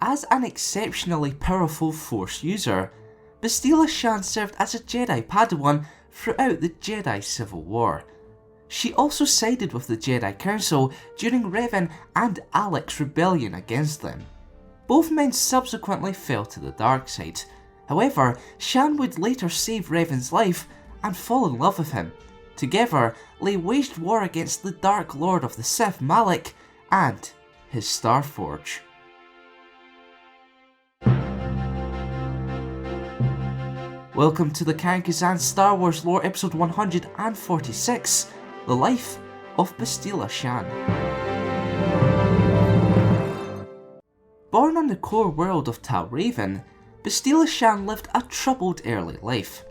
As an exceptionally powerful Force user, Bastila Shan served as a Jedi Padawan throughout the Jedi Civil War. She also sided with the Jedi Council during Revan and Alek's rebellion against them. Both men subsequently fell to the dark side. However, Shan would later save Revan's life and fall in love with him. Together, they waged war against the Dark Lord of the Sith, Malak, and his Starforge. Welcome to the Kankazan Star Wars Lore episode 146, The Life of Bastila Shan. Born on the core world of Tal Raven, Bastila Shan lived a troubled early life.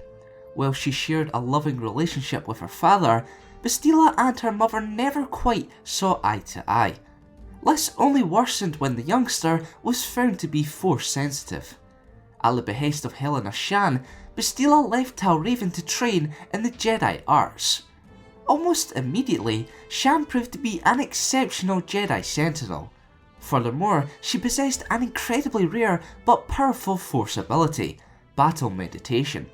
While she shared a loving relationship with her father, Bastila and her mother never quite saw eye to eye. This only worsened when the youngster was found to be Force sensitive. At the behest of Helena Shan, Bastila left Tal Raven to train in the Jedi arts. Almost immediately, Shan proved to be an exceptional Jedi Sentinel. Furthermore, she possessed an incredibly rare but powerful Force ability, Battle Meditation.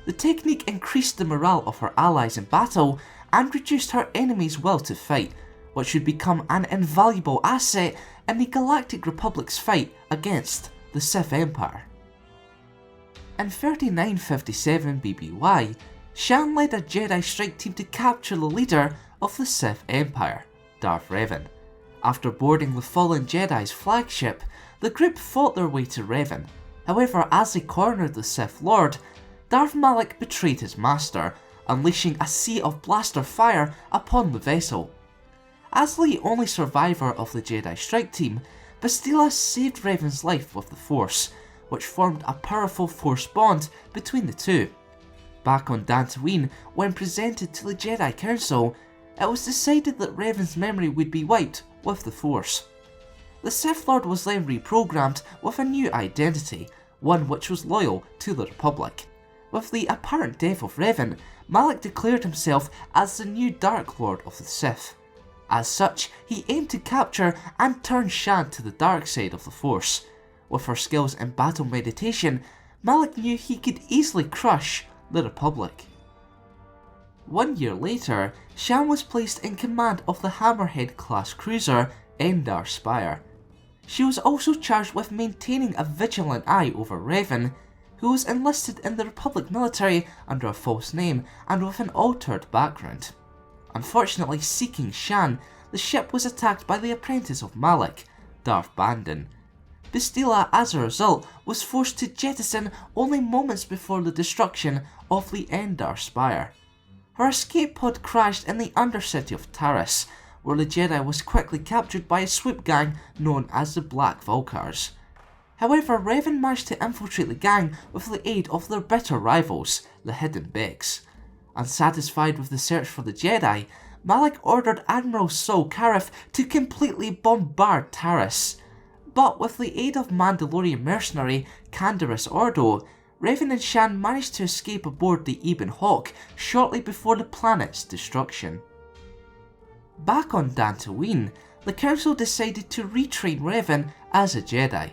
The technique increased the morale of her allies in battle and reduced her enemies' will to fight, which would become an invaluable asset in the Galactic Republic's fight against the Sith Empire. In 3957 BBY, Shan led a Jedi strike team to capture the leader of the Sith Empire, Darth Revan. After boarding the fallen Jedi's flagship, the group fought their way to Revan. However, as they cornered the Sith Lord, Darth Malak betrayed his master, unleashing a sea of blaster fire upon the vessel. As the only survivor of the Jedi strike team, Bastila saved Revan's life with the Force, which formed a powerful Force bond between the two. Back on Dantooine, when presented to the Jedi Council, it was decided that Revan's memory would be wiped with the Force. The Sith Lord was then reprogrammed with a new identity, one which was loyal to the Republic. With the apparent death of Revan, Malak declared himself as the new Dark Lord of the Sith. As such, he aimed to capture and turn Shan to the dark side of the Force. With her skills in battle meditation, Malak knew he could easily crush the Republic. 1 year later, Shan was placed in command of the Hammerhead-class cruiser Endar Spire. She was also charged with maintaining a vigilant eye over Revan, who was enlisted in the Republic military under a false name and with an altered background. Unfortunately, seeking Shan, the ship was attacked by the apprentice of Malak, Darth Bandon. Bastila, as a result, was forced to jettison only moments before the destruction of the Endar Spire. Her escape pod crashed in the undercity of Taris, where the Jedi was quickly captured by a swoop gang known as the Black Vulcars. However, Revan managed to infiltrate the gang with the aid of their bitter rivals, the Hidden Becks. Unsatisfied with the search for the Jedi, Malak ordered Admiral Saul Karif to completely bombard Taris. But with the aid of Mandalorian mercenary Canderous Ordo, Revan and Shan managed to escape aboard the Ebon Hawk shortly before the planet's destruction. Back on Dantooine, the Council decided to retrain Revan as a Jedi.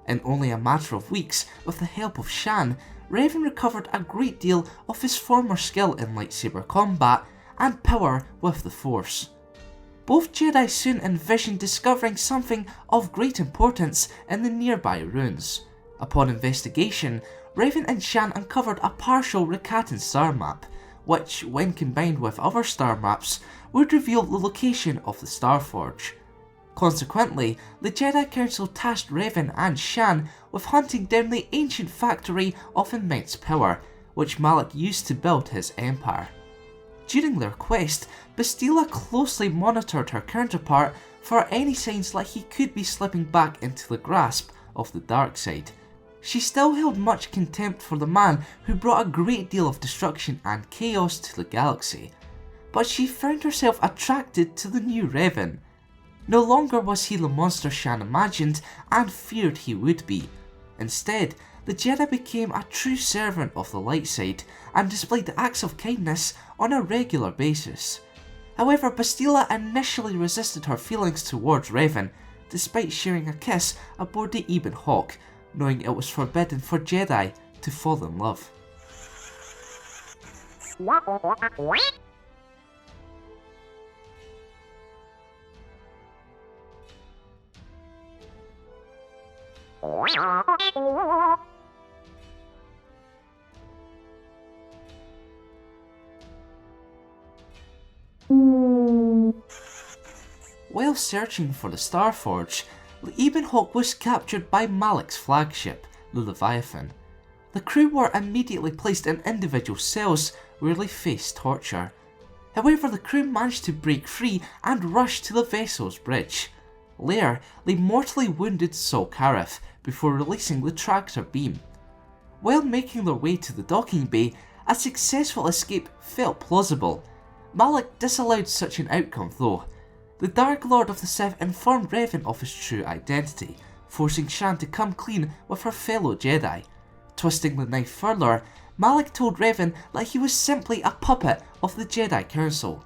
In only a matter of weeks, with the help of Shan, Revan recovered a great deal of his former skill in lightsaber combat and power with the Force. Both Jedi soon envisioned discovering something of great importance in the nearby ruins. Upon investigation, Revan and Shan uncovered a partial Rakatan star map, which, when combined with other star maps, would reveal the location of the Starforge. Consequently, the Jedi Council tasked Revan and Shan with hunting down the ancient factory of immense power, which Malak used to build his empire. During their quest, Bastila closely monitored her counterpart for any signs that he could be slipping back into the grasp of the dark side. She still held much contempt for the man who brought a great deal of destruction and chaos to the galaxy, but she found herself attracted to the new Revan. No longer was he the monster Shan imagined and feared he would be. Instead, the Jedi became a true servant of the light side and displayed acts of kindness on a regular basis. However, Bastila initially resisted her feelings towards Revan, despite sharing a kiss aboard the Ebon Hawk, knowing it was forbidden for Jedi to fall in love. While searching for the Starforge, the Ebon Hawk was captured by Malak's flagship, the Leviathan. The crew were immediately placed in individual cells where they faced torture. However, the crew managed to break free and rush to the vessel's bridge. There, they mortally wounded Sol Karif before releasing the tractor beam. While making their way to the docking bay, a successful escape felt plausible. Malak disallowed such an outcome though. The Dark Lord of the Sith informed Revan of his true identity, forcing Shan to come clean with her fellow Jedi. Twisting the knife further, Malak told Revan that he was simply a puppet of the Jedi Council.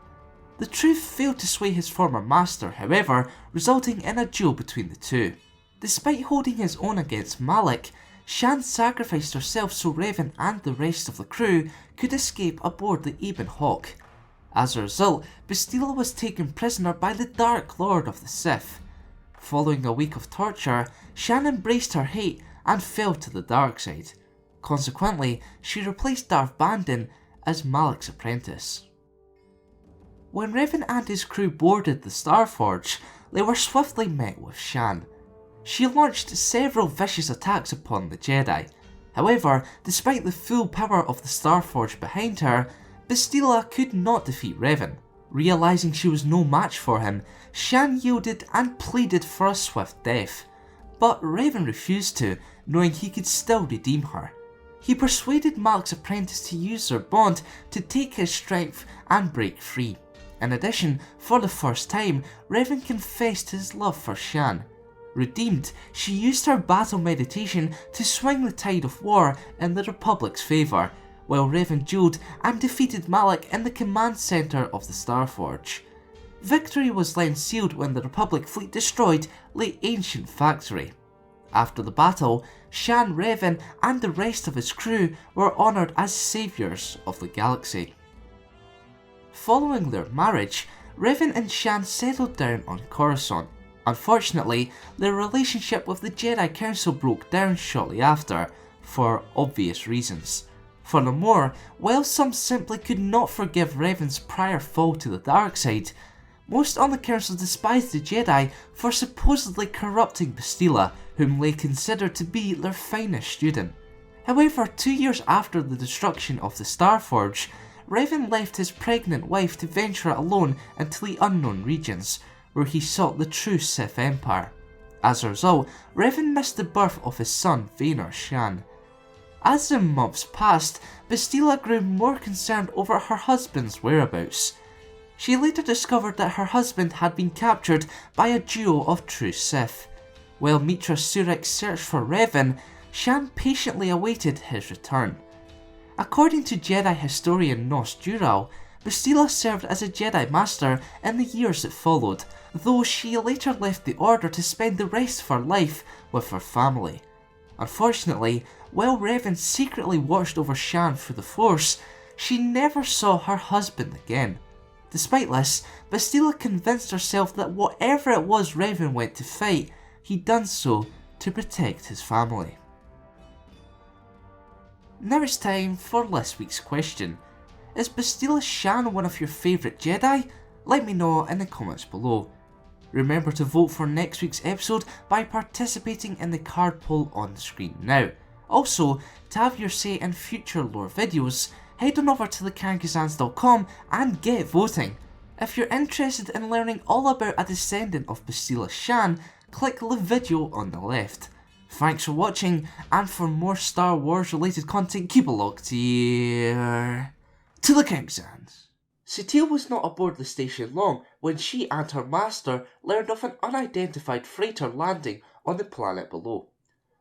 The truth failed to sway his former master, however, resulting in a duel between the two. Despite holding his own against Malak, Shan sacrificed herself so Revan and the rest of the crew could escape aboard the Ebon Hawk. As a result, Bastila was taken prisoner by the Dark Lord of the Sith. Following a week of torture, Shan embraced her hate and fell to the dark side. Consequently, she replaced Darth Bandon as Malak's apprentice. When Revan and his crew boarded the Starforge, they were swiftly met with Shan. She launched several vicious attacks upon the Jedi. However, despite the full power of the Starforge behind her, Bastila could not defeat Revan. Realising she was no match for him, Shan yielded and pleaded for a swift death. But Revan refused to, knowing he could still redeem her. He persuaded Malak's apprentice to use their bond to take his strength and break free. In addition, for the first time, Revan confessed his love for Shan. Redeemed, she used her battle meditation to swing the tide of war in the Republic's favour, while Revan dueled and defeated Malak in the command centre of the Starforge. Victory was then sealed when the Republic fleet destroyed the ancient factory. After the battle, Shan, Revan and the rest of his crew were honoured as saviours of the galaxy. Following their marriage, Revan and Shan settled down on Coruscant. Unfortunately, their relationship with the Jedi Council broke down shortly after, for obvious reasons. Furthermore, while some simply could not forgive Revan's prior fall to the dark side, most on the Council despised the Jedi for supposedly corrupting Bastila, whom they considered to be their finest student. However, 2 years after the destruction of the Starforge, Revan left his pregnant wife to venture alone into the unknown regions, where he sought the true Sith Empire. As a result, Revan missed the birth of his son, Vaynor Shan. As the months passed, Bastila grew more concerned over her husband's whereabouts. She later discovered that her husband had been captured by a duo of true Sith. While Mitra Surik searched for Revan, Shan patiently awaited his return. According to Jedi historian Nos Dural, Bastila served as a Jedi Master in the years that followed, though she later left the Order to spend the rest of her life with her family. Unfortunately, while Revan secretly watched over Shan through the Force, she never saw her husband again. Despite this, Bastila convinced herself that whatever it was Revan went to fight, he'd done so to protect his family. Now it's time for this week's question. Is Bastila Shan one of your favourite Jedi? Let me know in the comments below. Remember to vote for next week's episode by participating in the card poll on the screen now. Also, to have your say in future lore videos, head on over to thecankazans.com and get voting. If you're interested in learning all about a descendant of Bastila Shan, click the video on the left. Thanks for watching, and for more Star Wars related content, keep it locked here to the Cankazans. Satele was not aboard the station long when she and her master learned of an unidentified freighter landing on the planet below.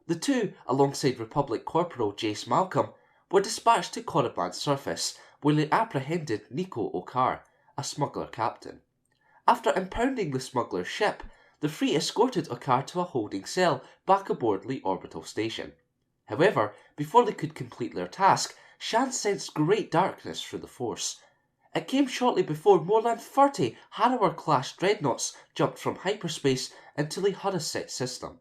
The two, alongside Republic Corporal Jace Malcolm, were dispatched to Korriban's surface, where they apprehended Nico Okar, a smuggler captain. After impounding the smuggler's ship, The three escorted Okkar to a holding cell back aboard the orbital station. However, before they could complete their task, Shan sensed great darkness through the Force. It came shortly before more than 30 Harrower-class dreadnoughts jumped from hyperspace into the Hunnasset system.